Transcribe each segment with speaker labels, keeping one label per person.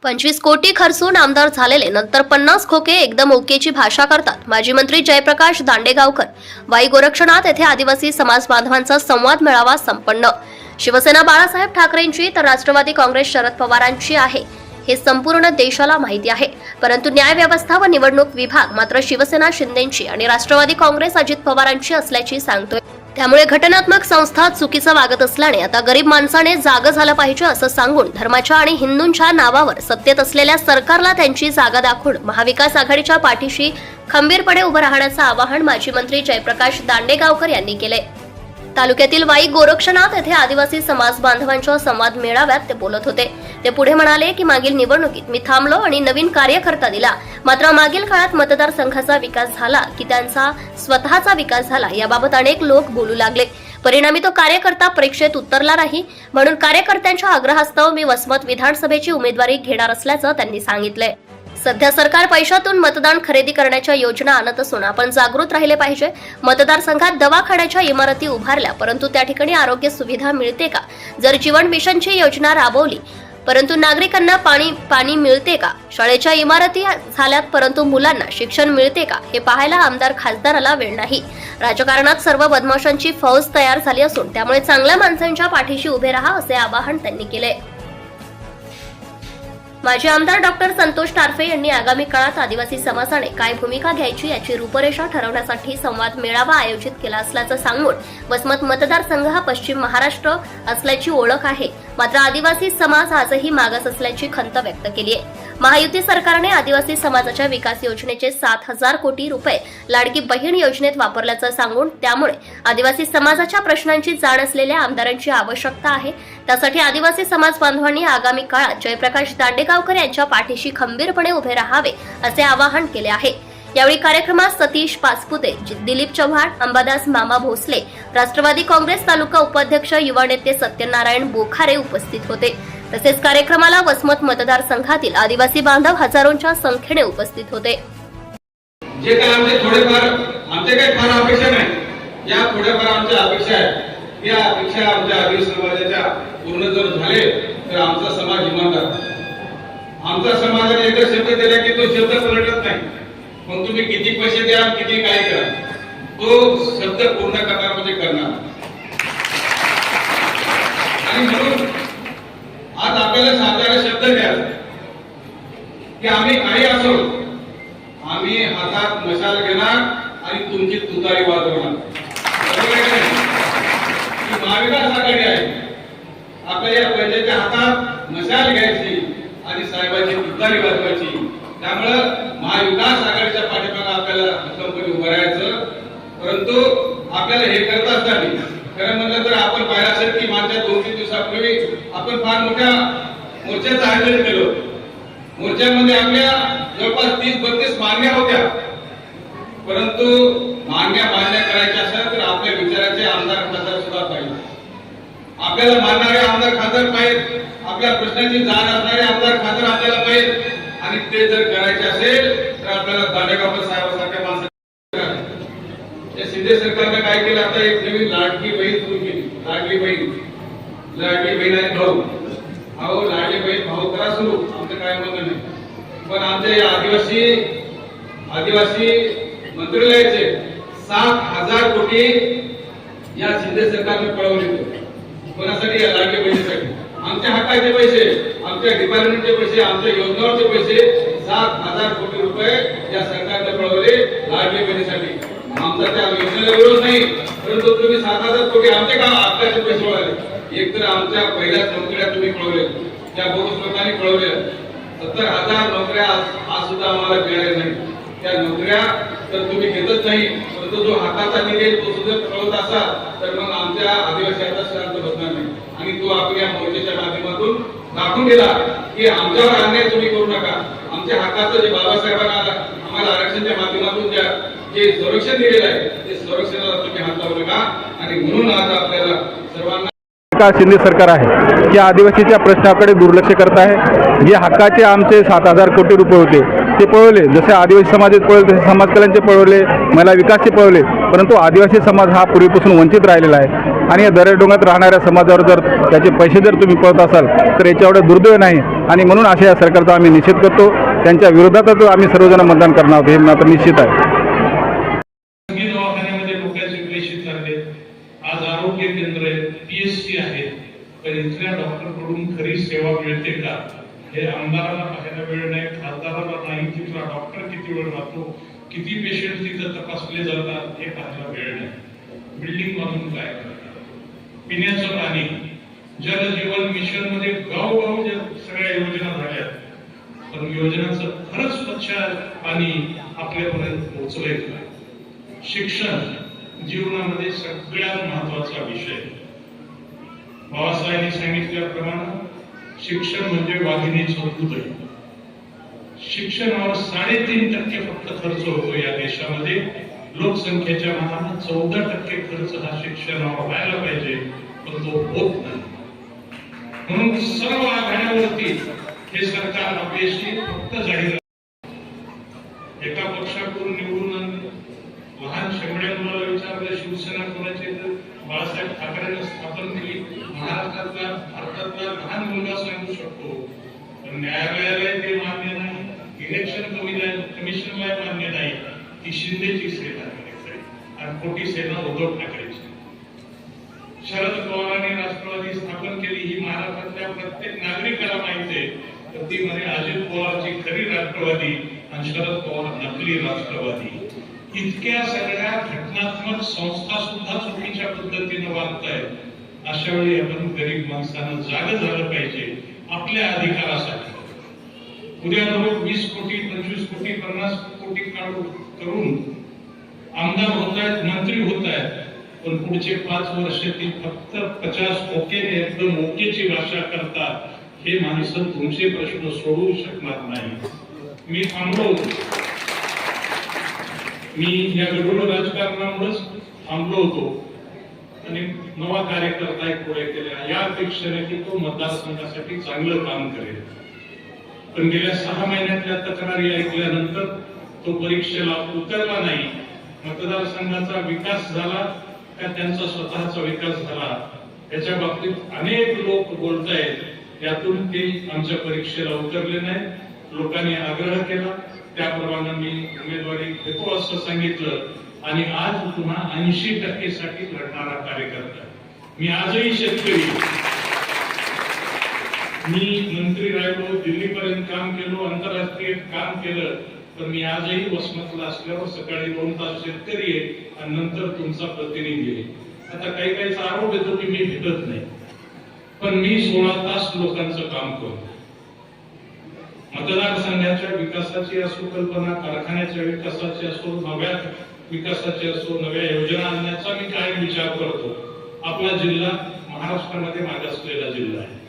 Speaker 1: 25 कोटी खर्चून आमदार झालेले नंतर 50 खोके एकदम ओकेची भाषा करतात। माजी मंत्री जयप्रकाश दांडेगावकर वाई गोरक्षनाथ येथे आदिवासी समाज बांधवांचा संवाद मेळावा संपन्न। शिवसेना बाळासाहेब ठाकरेंची तर राष्ट्रवादी काँग्रेस शरद पवारांची आहे हे संपूर्ण देशाला माहिती आहे, परंतु न्याय व्यवस्था व निवडणूक विभाग मात्र शिवसेना शिंदेंची आणि राष्ट्रवादी काँग्रेस अजित पवारांची असल्याची सांगतोय। त्यामुळे घटनात्मक संस्था चुकीचं वागत असल्याने आता गरीब माणसाने जागं झालं पाहिजे असं सांगून धर्माच्या आणि हिंदूंच्या नावावर सत्तेत असलेल्या सरकारला त्यांची जागा दाखवून महाविकास आघाडीच्या पाठीशी खंबीरपणे उभं राहण्याचं आवाहन माजी मंत्री जयप्रकाश दांडेगावकर यांनी केले। तालुक्यातील वाई गोरक्षनाथ येथे आदिवासी समाज बांधवांच्या संवाद मेळाव्यात ते बोलत होते। ते पुढे म्हणाले की मागील निवडणुकीत मी थांबलो आणि नवीन कार्यकर्ता दिला, मात्र मागील काळात मतदारसंघाचा विकास झाला की त्यांचा स्वतःचा विकास झाला याबाबत अनेक लोक बोलू लागले। परिणामी तो कार्यकर्ता परीक्षेत उतरला नाही, म्हणून कार्यकर्त्यांच्या आग्रहास्तव मी वसमत विधानसभेची उमेदवारी घेणार असल्याचं त्यांनी सांगितलंय। सध्या सरकार पैशातून मतदान खरेदी करण्याच्या योजना आणत असून आपण जागृत राहिले पाहिजे। मतदारसंघात दवाखान्याच्या इमारती उभारल्या, परंतु त्या ठिकाणी आरोग्य सुविधा मिळते का? जर जीवन मिशनची योजना राबवली परंतु नागरिकांना पाणी मिळते का? शाळेच्या इमारती झाल्यात परंतु मुलांना शिक्षण मिळते का? हे पाहायला आमदार खासदाराला वेळ नाही। राजकारणात सर्व बदमाशांची फौज तयार झाली असून त्यामुळे चांगल्या माणसांच्या पाठीशी उभे राहा असे आवाहन त्यांनी केले। माजी आमदार डॉक्टर संतोष टारफे यांनी आगामी काळात आदिवासी समाजाने काय भूमिका घ्यायची याची रूपरेषा ठरवण्यासाठी संवाद मेळावा आयोजित केला असल्याचं सांगून वसमत मतदारसंघ हा पश्चिम महाराष्ट्र असल्याची ओळख आहे, मात्र आदिवासी समाज आजही मागास असल्याची खंत व्यक्त केली आहे। महायुती सरकारने आदिवासी समाजाच्या विकास योजनेचे 7,000 कोटी रुपये लाडकी बहीण योजनेत वापरल्याचं सांगून त्यामुळे आदिवासी समाजाच्या प्रश्नांची जाण असलेल्या आमदारांची आवश्यकता आहे। त्यासाठी आदिवासी समाज बांधवांनी आगामी काळात जयप्रकाश दांडेगावकर यांच्या पाठीशी खंबीरपणे उभे राहावे असे आवाहन केले आहे। यावेळी कार्यक्रमात सतीश पाचपुते, दिलीप चव्हाण, अंबादास मामा भोसले, राष्ट्रवादी काँग्रेस तालुका उपाध्यक्ष युवा नेते सत्यनारायण बोखारे उपस्थित होते। तसेच कार्यक्रमाला वसमत मतदारसंघातील आदिवासी बांधव हजारोंच्या संख्येने उपस्थित होते।
Speaker 2: जे काय आमचे काही फार अपेक्षा नाही, या थोड्याफार आमच्या अपेक्षा आहेत। या अपेक्षा आमच्या आदिवासी समाजाच्या पूर्ण जर झाले तर आमचा समाज इमानदार, आमचा समाजाने एकदा शब्द दिला की तो शब्द पलटत नाही। मग तुम्ही किती पैसे द्या, किती काय करा, तो शब्द पूर्ण करणार म्हणजे करणार। आणि म्हणून आज आपल्याला साधारण शब्द द्या की आम्ही काही असो, आम्ही हातात मशाल घेणार आणि तुमची तुतारी वाजवणार। महाविकास आघाडी आहे, आपल्या या प्रजेच्या हातात मशाल घ्यायची आणि साहेबांची तुतारी वाजवायची। त्यामुळे महाविकास आघाडीच्या पाठीमागे आपल्याला भक्कमपणे उभं राहायचं। परंतु आपल्याला हे करत असताना खरं म्हणलं तर आपण पाहिलं असेल की मागच्या 2-3 दिवसापूर्वी आपण फार मोठ्या मोर्चाचं आयोजन केलं। मोर्चामध्ये आपल्या जवळपास 30-32 मागण्या होत्या, परंतु मागण्या करायच्या असेल तर आपल्या विचाराचे आमदार खासदार सुद्धा पाहिजे, आपल्याला मानणारे आमदार खासदार पाहिजे, आपल्या प्रश्नाची जाण असणारे आमदार खासदार आपल्याला पाहिजे। आणि ते जर करायचे असेल तर आपल्याला दांडेगावकर साहेबांसारख्या माणसांना शिंदे सरकारने काय केलं, आता एक नवीन लाडकी बहीण सुरू केली। लाडकी बहीण आणि भाऊ, अहो लाडकी बहीण भाऊ करा सुरू, आमचं काय म्हणणं नाही, पण आमचे आदिवासी मंत्रालयाचे 7,000 कोटी या शिंदे सरकारने पळवले। कोणासाठी? या लाडकी बहिणीसाठी। आमच्या हक्काचे पैसे, आमच्या डिपार्टमेंटचे पैसे, आमच्या योजनांचे पैसे 7,000 कोटी रुपये या सरकारने पळवले लाडकी बहिणीसाठी। आमचा त्या योजनेला विरोध नाही, परंतु तुम्ही 7,000 कोटी आमचे का आपल्याचे पैसे पळवले? एक तर आमच्या पहिल्याच नोकऱ्या तुम्ही पळवले, त्या बोगस लोकांनी पळवले। 70,000 नोकऱ्या आज सुद्धा आम्हाला मिळाल्या नाही। त्या नोकऱ्या तर तुम्ही घेतच नाही, परंतु जो हाताचा निधी तो सुद्धा पळवत असाल तर मग आमच्या आदिवासी आता शांत बसणार नाही। आणि तो आपल्या मोर्चाच्या माध्यमातून दाखवून दिला की आमच्यावर अन्याय तुम्ही करू नका। आमच्या हक्काचं जे बाबासाहेबांना आम्हाला आरक्षणाच्या माध्यमातून जे संरक्षण दिलेलं आहे ते संरक्षणाला तुम्ही हात लावू नका। आणि म्हणून आज आपल्याला सर्वांना
Speaker 3: शिंदे सरकार आहे की आदिवासीच्या प्रश्नाकडे दुर्लक्ष करत आहे। जे हक्काचे आमचे 7,000 कोटी रुपये होते ते पळवले, जसे आदिवासी समाजात पळवले तसे समाज कल्याणचे पळवले, महिला विकासचे पळवले। परंतु आदिवासी समाज हा पूर्वीपासून वंचित राहिलेला आहे आणि या दऱ्याडोंगरात राहणाऱ्या समाजावर जर त्याचे पैसे जर तुम्ही पळत असाल तर याच्या एवढे दुर्दैव नाही आणि म्हणून अशा या सरकारचा आम्ही निषेध करतो. त्यांच्या विरोधातच आम्ही सर्वजण मतदान करणार आहोत हे मात्र निश्चित आहे.
Speaker 4: दवाखान्यामध्ये लोकांचे पैसे चालले, आज आरोग्य केंद्र आहे, PSC आहे, पण इथल्या डॉक्टरकडून खरी सेवा मिळते का हे आमदाराला पाहायला वेळ नाही, खासदाराला नाही, तिथला डॉक्टर किती वेळ राहतो, किती पेशंट तिथं तपासले जातात हे पाहायला वेळ नाही. बिल्डिंग बांधून काय करतात, पिण्याचं पाणी, जल जीवन मिशन मध्ये गावोगाव सगळ्या योजना झाल्या, पण योजनांचं खरंच स्वच्छ पाणी आपल्यापर्यंत पोहोचलंय का? शिक्षण जीवनामध्ये सगळ्यात महत्वाचा विषय. बाबासाहेबांनी सांगितल्याप्रमाणे शिक्षण म्हणजे वाघिणीचं दूध आहे. शिक्षणावर 3.5% फक्त खर्च होतो या देशामध्ये. लोकसंख्येच्या मानाने 14% खर्च हा शिक्षणावर व्हायला पाहिजे, पण तो होत नाही. म्हणून सर्व आघाड्यावरती हे सरकार अपयशी फक्त जाहीर. एका पक्षाकडून निवडून आणले, लहान शेंगड्या मुलाला विचारलं शिवसेना कोणाची, तर बाळासाहेब ठाकरेंनी स्थापन केली. महाराष्ट्रातला भारतातला लहान मुलगा सांगू शकतो, पण न्यायालयाला ते मान्य नाही, इलेक्शन कमिशनला मान्य नाही. ती शिंदेची सेना आणि खोटी सेना उद्धव ठाकरेची. शरद पवारांनी राष्ट्रवादी स्थापन केली ही महाराष्ट्रातल्या प्रत्येक नागरिकाला माहिती आहे. तर ती म्हणे अजित पवारची खरी राष्ट्रवादी आणि शरद पवार नकली राष्ट्रवादी. इतक्या सगळ्या घटनात्मक संस्था सुद्धा चुकीच्या पद्धतीने वागतायत. अशा वेळी आपण गरीब माणसानं जाग झालं पाहिजे आपल्या अधिकारासाठी. उद्या रोज 20 कोटी 25 कोटी 50 कोटी करून आमदार होत आहेत, मंत्री होत आहेत, पण पुढचे 5 वर्षातील फक्त 50 टक्केने एकदम ओकेची भाषा करतात. हे माणसं तुमचे प्रश्न सोडवू शकणार नाही. मी थांबलो, मी या गडूळ राजकारणामुळेच थांबलो होतो आणि नवा कार्यकर्ता एक पुढे केला या अपेक्षेने की तो मतदारसंघासाठी चांगलं काम करेल. पण गेल्या 6 महिन्यातल्या तक्रारी ऐकल्यानंतर तो परीक्षेला उतरला नाही. मतदारसंघाचा विकास झाला का त्यांचा स्वतःचा विकास झाला याच्या बाबतीत अनेक लोक बोलतायत, यातून ते आमच्या परीक्षेला उतरले नाही. लोकांनी आग्रह केला त्याप्रमाणे मी उमेदवारी घेतो असं सांगितलं आणि आज पुन्हा 80% साठी लढणारा कार्यकर्ता. मी आजही शेतकरी, मी मंत्री राहिलो, दिल्लीपर्यंत काम केलो, आंतरराष्ट्रीय काम केलं, पण मी आजही वसमतला असल्यावर सकाळी 2 तास शेतकरी आहे आणि नंतर तुमचा प्रतिनिधी आहे. आता काही काहीचा आरोप येतो की मी भेटत नाही, पण मी 16 तास लोकांचं काम करतो. मतदारसंघाच्या विकासाची असो कल्पना, कारखान्याच्या विकासाची असो, नव्या विकासाची असो, नव्या योजना आणण्याचा मी काय विचार करतो. आपला जिल्हा महाराष्ट्रामध्ये मागासलेला जिल्हा आहे,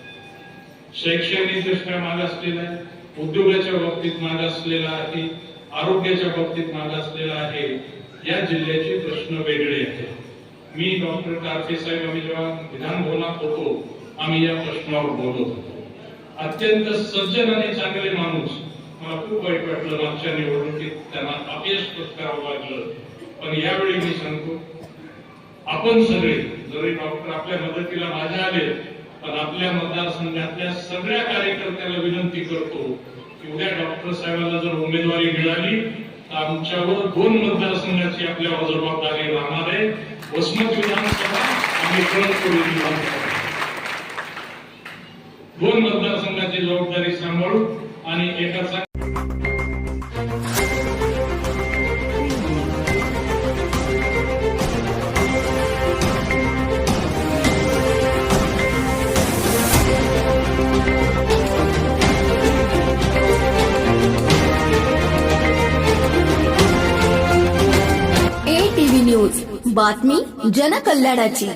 Speaker 4: शैक्षणिक दृष्ट्या मागासलेला आहे, उद्योगाच्या बाबतीत मागासलेला आहे, आरोग्याच्या बाबतीत मागासलेला आहे. या जिल्ह्याचे प्रश्न वेगळे आहेत. मी डॉक्टर टारफे साहेब आम्ही जेव्हा विधान भवनात होतो आम्ही या प्रश्नावर बोलत होतो. अत्यंत सज्जन आणि चांगले माणूस. मला खूप वाईट वाटलं मागच्या निवडणुकीत त्यांना अपयश पत्करावं लागलं, पण यावेळी मी सांगतो आपण सगळे जरी डॉक्टर आपल्या मदतीला माझ्या आले, पण आपल्या मतदारसंघातल्या सगळ्या कार्यकर्त्याला विनंती करतो की उद्या डॉक्टर साहेबांना जर उमेदवारी मिळाली तर आमच्यावर 2 मतदारसंघाची आपल्यावर जबाबदारी राहणार आहे. वसमत विधानसभा आणि कळमपूर विधानसभा 2 मतदारसंघाची जबाबदारी सांभाळू आणि एकाचा
Speaker 5: ATV न्यूज बातमी जनकल्याणाची.